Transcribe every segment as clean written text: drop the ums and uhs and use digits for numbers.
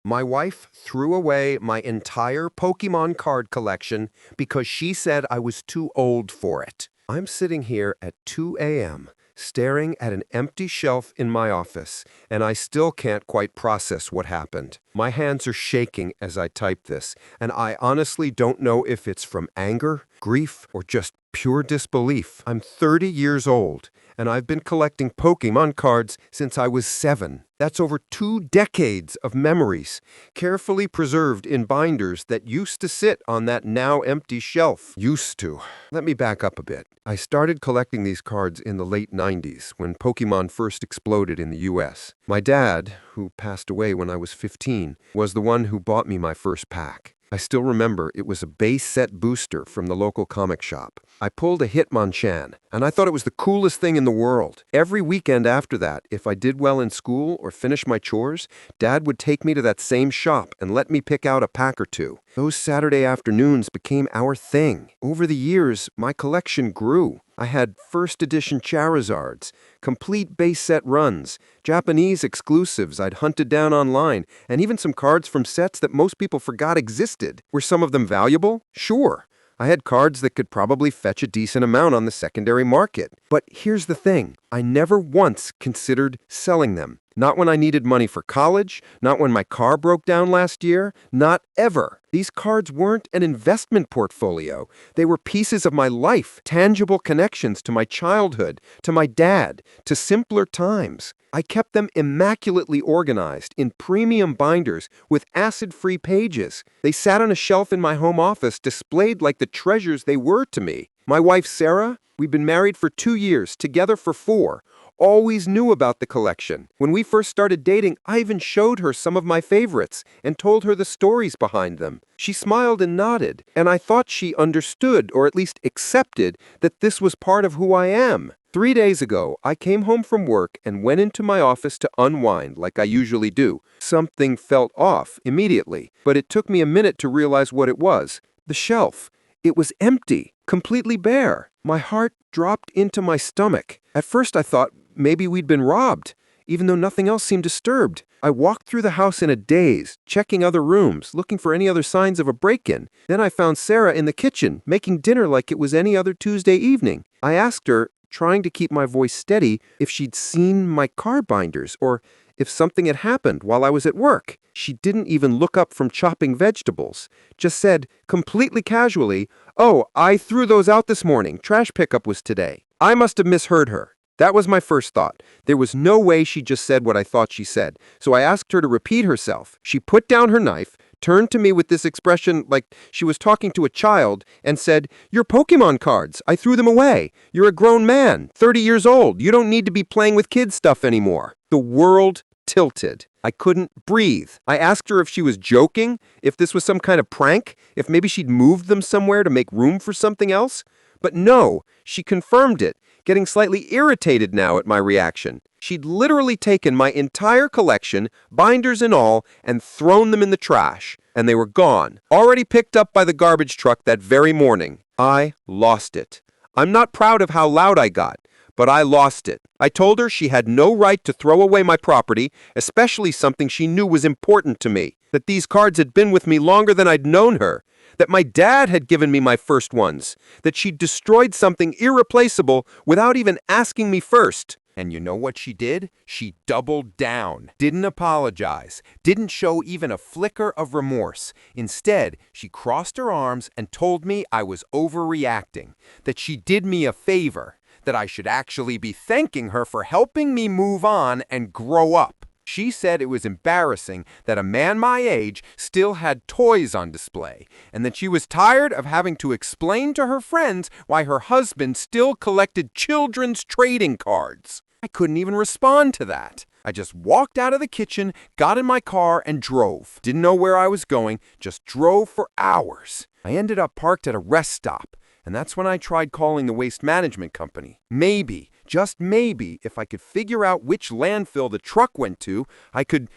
My wife threw away my entire Pokémon card collection because she said I was too old for it. I'm sitting here at 2 a.m., staring at an empty shelf in my office, and I still can't quite process what happened. My hands are shaking as I type this, and I honestly don't know if it's from anger, grief, or just pure disbelief. I'm 30 years old, and I've been collecting Pokémon cards since I was 7. That's over 2 decades of memories, carefully preserved in binders that used to sit on that now empty shelf. Used to. Let me back up a bit. I started collecting these cards in the late 90s, when Pokémon first exploded in the US. My dad, who passed away when I was 15, was the one who bought me my first pack. I still remember it was a base set booster from the local comic shop. I pulled a Hitmonchan, and I thought it was the coolest thing in the world. Every weekend after that, if I did well in school or finished my chores, Dad would take me to that same shop and let me pick out a pack or two. Those Saturday afternoons became our thing. Over the years, my collection grew. I had first edition Charizards, complete base set runs, Japanese exclusives I'd hunted down online, and even some cards from sets that most people forgot existed. Were some of them valuable? Sure. I had cards that could probably fetch a decent amount on the secondary market. But here's the thing, I never once considered selling them. Not when I needed money for college, not when my car broke down last year, not ever. These cards weren't an investment portfolio. They were pieces of my life, tangible connections to my childhood, to my dad, to simpler times. I kept them immaculately organized in premium binders with acid-free pages. They sat on a shelf in my home office, displayed like the treasures they were to me. My wife, Sarah, we've been married for 2 years, together for 4. Always knew about the collection. When we first started dating, I even showed her some of my favorites and told her the stories behind them. She smiled and nodded, and I thought she understood, or at least accepted, that this was part of who I am. 3 days ago, I came home from work and went into my office to unwind like I usually do. Something felt off immediately, but it took me a minute to realize what it was. The shelf. It was empty, completely bare. My heart dropped into my stomach. At first I thought maybe we'd been robbed, even though nothing else seemed disturbed. I walked through the house in a daze, checking other rooms, looking for any other signs of a break-in. Then I found Sarah in the kitchen, making dinner like it was any other Tuesday evening. I asked her, trying to keep my voice steady, if she'd seen my card binders or if something had happened while I was at work. She didn't even look up from chopping vegetables, just said, completely casually, "Oh, I threw those out this morning. Trash pickup was today." I must have misheard her. That was my first thought. There was no way she just said what I thought she said, so I asked her to repeat herself. She put down her knife, turned to me with this expression like she was talking to a child, and said, "Your Pokémon cards. I threw them away. You're a grown man, 30 years old. You don't need to be playing with kids' stuff anymore." The world tilted. I couldn't breathe. I asked her if she was joking, if this was some kind of prank, if maybe she'd moved them somewhere to make room for something else. But no, she confirmed it, getting slightly irritated now at my reaction. She'd literally taken my entire collection, binders and all, and thrown them in the trash. And they were gone, already picked up by the garbage truck that very morning. I lost it. I'm not proud of how loud I got, but I lost it. I told her she had no right to throw away my property, especially something she knew was important to me, that these cards had been with me longer than I'd known her, that my dad had given me my first ones, that she'd destroyed something irreplaceable without even asking me first. And you know what she did? She doubled down, didn't apologize, didn't show even a flicker of remorse. Instead, she crossed her arms and told me I was overreacting, that she did me a favor, that I should actually be thanking her for helping me move on and grow up. She said it was embarrassing that a man my age still had toys on display, and that she was tired of having to explain to her friends why her husband still collected children's trading cards. I couldn't even respond to that. I just walked out of the kitchen, got in my car, and drove. Didn't know where I was going, just drove for hours. I ended up parked at a rest stop, and that's when I tried calling the waste management company. Maybe, just maybe, if I could figure out which landfill the truck went to, I could,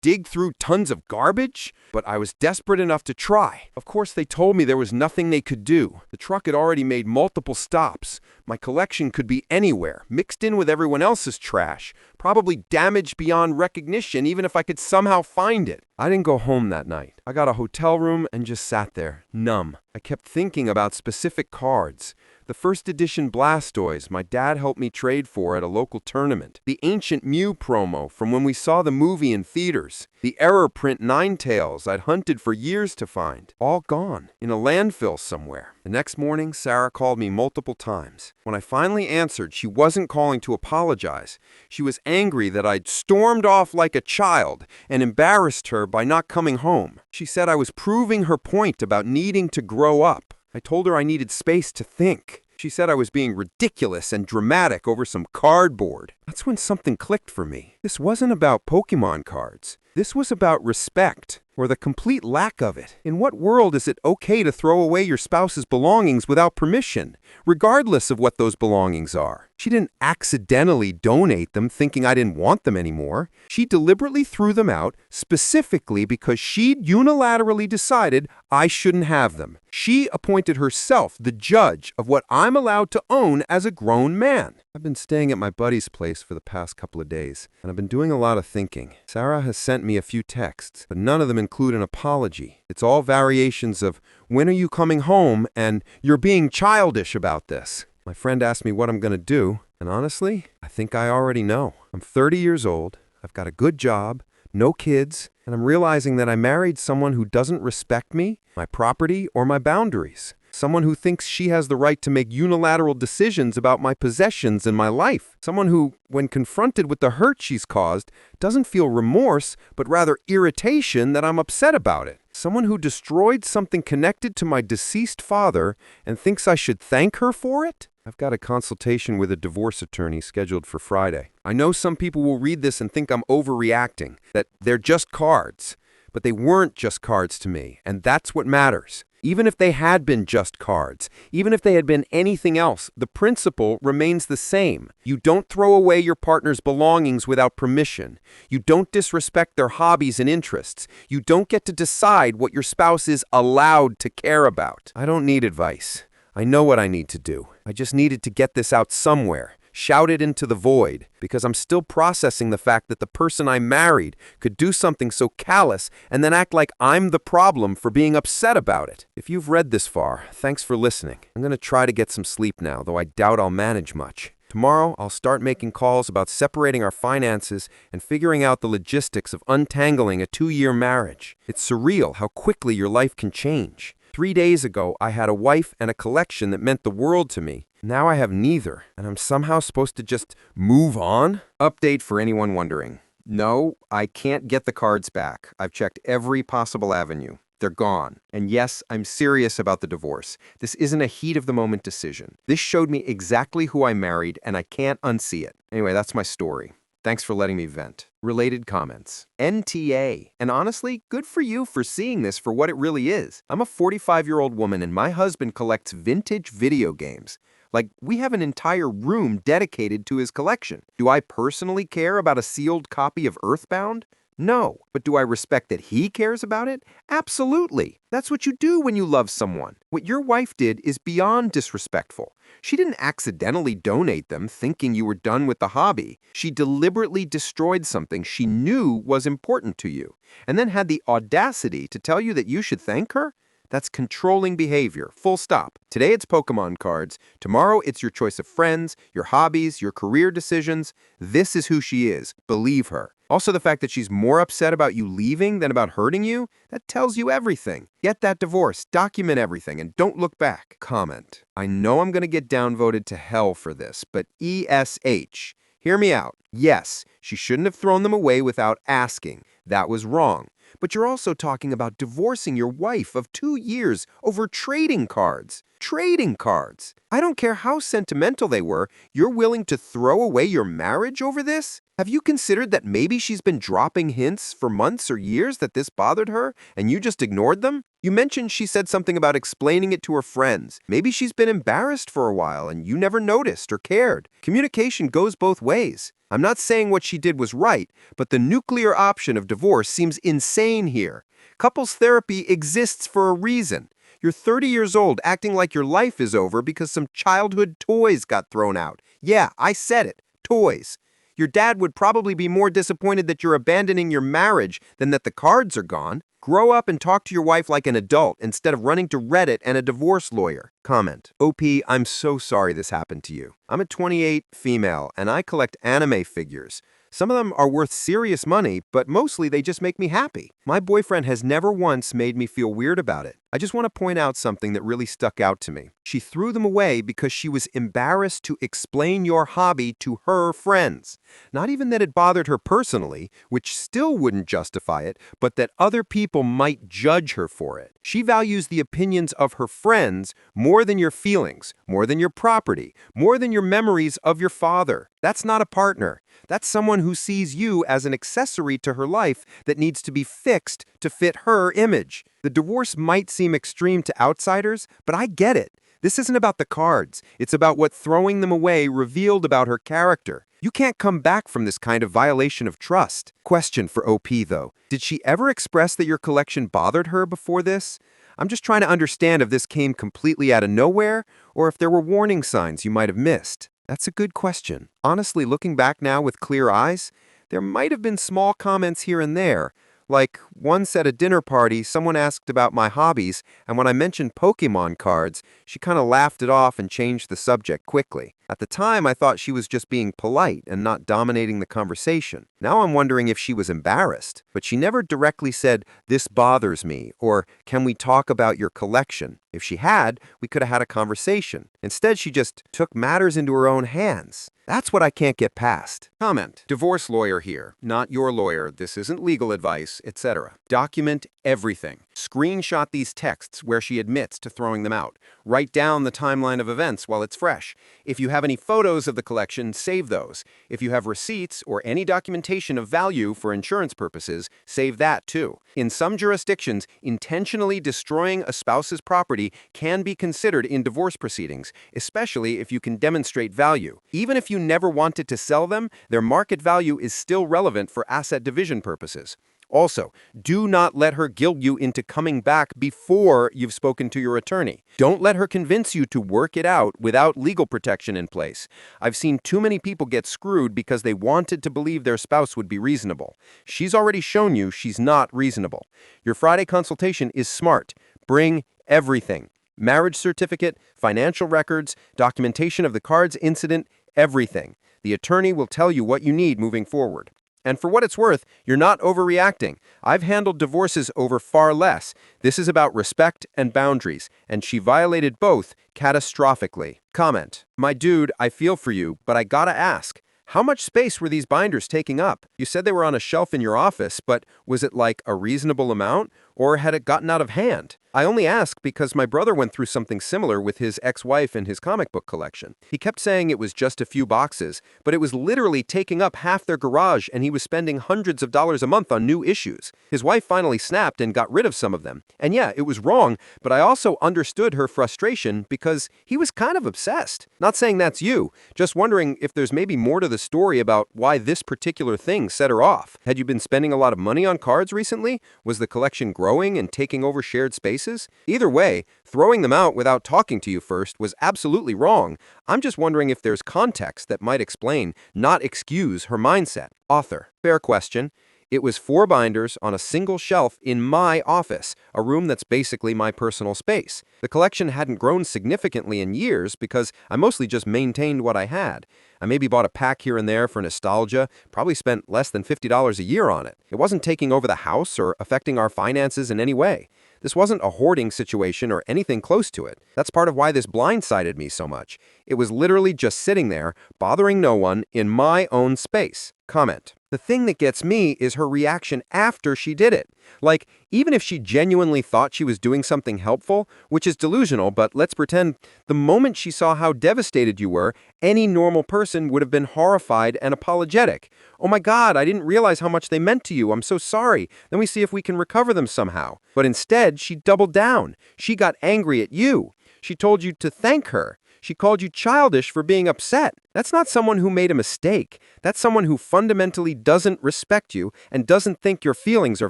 dig through tons of garbage? But I was desperate enough to try. Of course, they told me there was nothing they could do. The truck had already made multiple stops. My collection could be anywhere, mixed in with everyone else's trash, probably damaged beyond recognition even if I could somehow find it. I didn't go home that night. I got a hotel room and just sat there, numb. I kept thinking about specific cards. The first edition Blastoise my dad helped me trade for at a local tournament. The Ancient Mew promo from when we saw the movie in theaters. The error print Ninetales I'd hunted for years to find. All gone, in a landfill somewhere. The next morning, Sarah called me multiple times. When I finally answered, she wasn't calling to apologize. She was angry that I'd stormed off like a child and embarrassed her by not coming home. She said I was proving her point about needing to grow up. I told her I needed space to think. She said I was being ridiculous and dramatic over some cardboard. That's when something clicked for me. This wasn't about Pokémon cards. This was about respect, or the complete lack of it. In what world is it okay to throw away your spouse's belongings without permission, regardless of what those belongings are? She didn't accidentally donate them thinking I didn't want them anymore. She deliberately threw them out specifically because she'd unilaterally decided I shouldn't have them. She appointed herself the judge of what I'm allowed to own as a grown man. I've been staying at my buddy's place for the past couple of days, and I've been doing a lot of thinking. Sarah has sent me a few texts, but none of them include an apology. It's all variations of, "When are you coming home?" and "You're being childish about this." My friend asked me what I'm going to do, and honestly, I think I already know. I'm 30 years old, I've got a good job, no kids, and I'm realizing that I married someone who doesn't respect me, my property, or my boundaries. Someone who thinks she has the right to make unilateral decisions about my possessions and my life. Someone who, when confronted with the hurt she's caused, doesn't feel remorse, but rather irritation that I'm upset about it. Someone who destroyed something connected to my deceased father and thinks I should thank her for it? I've got a consultation with a divorce attorney scheduled for Friday. I know some people will read this and think I'm overreacting, that they're just cards. But they weren't just cards to me, and that's what matters. Even if they had been just cards, even if they had been anything else, the principle remains the same. You don't throw away your partner's belongings without permission. You don't disrespect their hobbies and interests. You don't get to decide what your spouse is allowed to care about. I don't need advice. I know what I need to do. I just needed to get this out somewhere. Shout it into the void, because I'm still processing the fact that the person I married could do something so callous and then act like I'm the problem for being upset about it. If you've read this far, thanks for listening. I'm going to try to get some sleep now, though I doubt I'll manage much. Tomorrow, I'll start making calls about separating our finances and figuring out the logistics of untangling a 2-year marriage. It's surreal how quickly your life can change. 3 days ago, I had a wife and a collection that meant the world to me. Now I have neither, and I'm somehow supposed to just move on? Update for anyone wondering. No, I can't get the cards back. I've checked every possible avenue. They're gone. And yes, I'm serious about the divorce. This isn't a heat-of-the-moment decision. This showed me exactly who I married, and I can't unsee it. Anyway, that's my story. Thanks for letting me vent. Related comments. NTA. And honestly, good for you for seeing this for what it really is. I'm a 45-year-old woman and my husband collects vintage video games. Like, we have an entire room dedicated to his collection. Do I personally care about a sealed copy of Earthbound? No. But do I respect that he cares about it? Absolutely. That's what you do when you love someone. What your wife did is beyond disrespectful. She didn't accidentally donate them thinking you were done with the hobby. She deliberately destroyed something she knew was important to you, and then had the audacity to tell you that you should thank her? That's controlling behavior, full stop. Today it's Pokémon cards. Tomorrow it's your choice of friends, your hobbies, your career decisions. This is who she is. Believe her. Also, the fact that she's more upset about you leaving than about hurting you, that tells you everything. Get that divorce, document everything, and don't look back. Comment. I know I'm going to get downvoted to hell for this, but ESH. Hear me out. Yes, she shouldn't have thrown them away without asking. That was wrong. But you're also talking about divorcing your wife of 2 years over trading cards. Trading cards. I don't care how sentimental they were, you're willing to throw away your marriage over this? Have you considered that maybe she's been dropping hints for months or years that this bothered her, and you just ignored them? You mentioned she said something about explaining it to her friends. Maybe she's been embarrassed for a while and you never noticed or cared. Communication goes both ways. I'm not saying what she did was right, but the nuclear option of divorce seems insane here. Couples therapy exists for a reason. You're 30 years old acting like your life is over because some childhood toys got thrown out. Yeah, I said it. Toys. Your dad would probably be more disappointed that you're abandoning your marriage than that the cards are gone. Grow up and talk to your wife like an adult instead of running to Reddit and a divorce lawyer. Comment. OP, I'm so sorry this happened to you. I'm a 28 female and I collect anime figures. Some of them are worth serious money, but mostly they just make me happy. My boyfriend has never once made me feel weird about it. I just want to point out something that really stuck out to me. She threw them away because she was embarrassed to explain your hobby to her friends. Not even that it bothered her personally, which still wouldn't justify it, but that other people might judge her for it. She values the opinions of her friends more than your feelings, more than your property, more than your memories of your father. That's not a partner. That's someone who sees you as an accessory to her life that needs to be fixed to fit her image. The divorce might seem extreme to outsiders, but I get it. This isn't about the cards. It's about what throwing them away revealed about her character. You can't come back from this kind of violation of trust. Question for OP, though. Did she ever express that your collection bothered her before this? I'm just trying to understand if this came completely out of nowhere or if there were warning signs you might have missed. That's a good question. Honestly, looking back now with clear eyes, there might have been small comments here and there. Like, once at a dinner party, someone asked about my hobbies, and when I mentioned Pokémon cards, she kind of laughed it off and changed the subject quickly. At the time, I thought she was just being polite and not dominating the conversation. Now I'm wondering if she was embarrassed, but she never directly said, "This bothers me," or "Can we talk about your collection?" If she had, we could have had a conversation. Instead, she just took matters into her own hands. That's what I can't get past. Comment. Divorce lawyer here, not your lawyer. This isn't legal advice, etc. Document everything. Screenshot these texts where she admits to throwing them out. Write down the timeline of events while it's fresh. If you have any photos of the collection, save those. If you have receipts or any documentation of value for insurance purposes, save that too. In some jurisdictions, intentionally destroying a spouse's property can be considered in divorce proceedings, especially if you can demonstrate value. Even if you never wanted to sell them, their market value is still relevant for asset division purposes. Also, do not let her guilt you into coming back before you've spoken to your attorney. Don't let her convince you to work it out without legal protection in place. I've seen too many people get screwed because they wanted to believe their spouse would be reasonable. She's already shown you she's not reasonable. Your Friday consultation is smart. Bring everything. Marriage certificate, financial records, documentation of the cards incident, everything. The attorney will tell you what you need moving forward. And for what it's worth, you're not overreacting. I've handled divorces over far less. This is about respect and boundaries, and she violated both catastrophically. Comment. My dude, I feel for you, but I gotta ask. How much space were these binders taking up? You said they were on a shelf in your office, but was it like a reasonable amount, or had it gotten out of hand? I only ask because my brother went through something similar with his ex-wife and his comic book collection. He kept saying it was just a few boxes, but it was literally taking up half their garage and he was spending hundreds of dollars a month on new issues. His wife finally snapped and got rid of some of them. And yeah, it was wrong, but I also understood her frustration because he was kind of obsessed. Not saying that's you, just wondering if there's maybe more to the story about why this particular thing set her off. Had you been spending a lot of money on cards recently? Was the collection growing and taking over shared spaces? Either way, throwing them out without talking to you first was absolutely wrong. I'm just wondering if there's context that might explain, not excuse, her mindset. Author. Fair question. It was 4 binders on a single shelf in my office, a room that's basically my personal space. The collection hadn't grown significantly in years because I mostly just maintained what I had. I maybe bought a pack here and there for nostalgia, probably spent less than $50 a year on it. It wasn't taking over the house or affecting our finances in any way. This wasn't a hoarding situation or anything close to it. That's part of why this blindsided me so much. It was literally just sitting there, bothering no one, in my own space. Comment. The thing that gets me is her reaction after she did it. Like, even if she genuinely thought she was doing something helpful, which is delusional, but let's pretend, the moment she saw how devastated you were, any normal person would have been horrified and apologetic. "Oh my God, I didn't realize how much they meant to you. I'm so sorry. Then we see if we can recover them somehow." But instead, she doubled down. She got angry at you. She told you to thank her. She called you childish for being upset. That's not someone who made a mistake. That's someone who fundamentally doesn't respect you and doesn't think your feelings are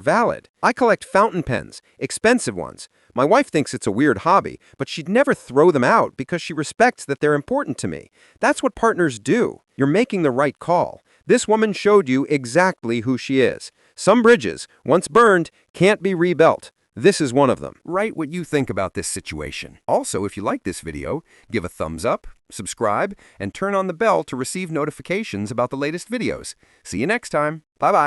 valid. I collect fountain pens, expensive ones. My wife thinks it's a weird hobby, but she'd never throw them out because she respects that they're important to me. That's what partners do. You're making the right call. This woman showed you exactly who she is. Some bridges, once burned, can't be rebuilt. This is one of them. Write what you think about this situation. Also, if you like this video, give a thumbs up, subscribe, and turn on the bell to receive notifications about the latest videos. See you next time. Bye-bye.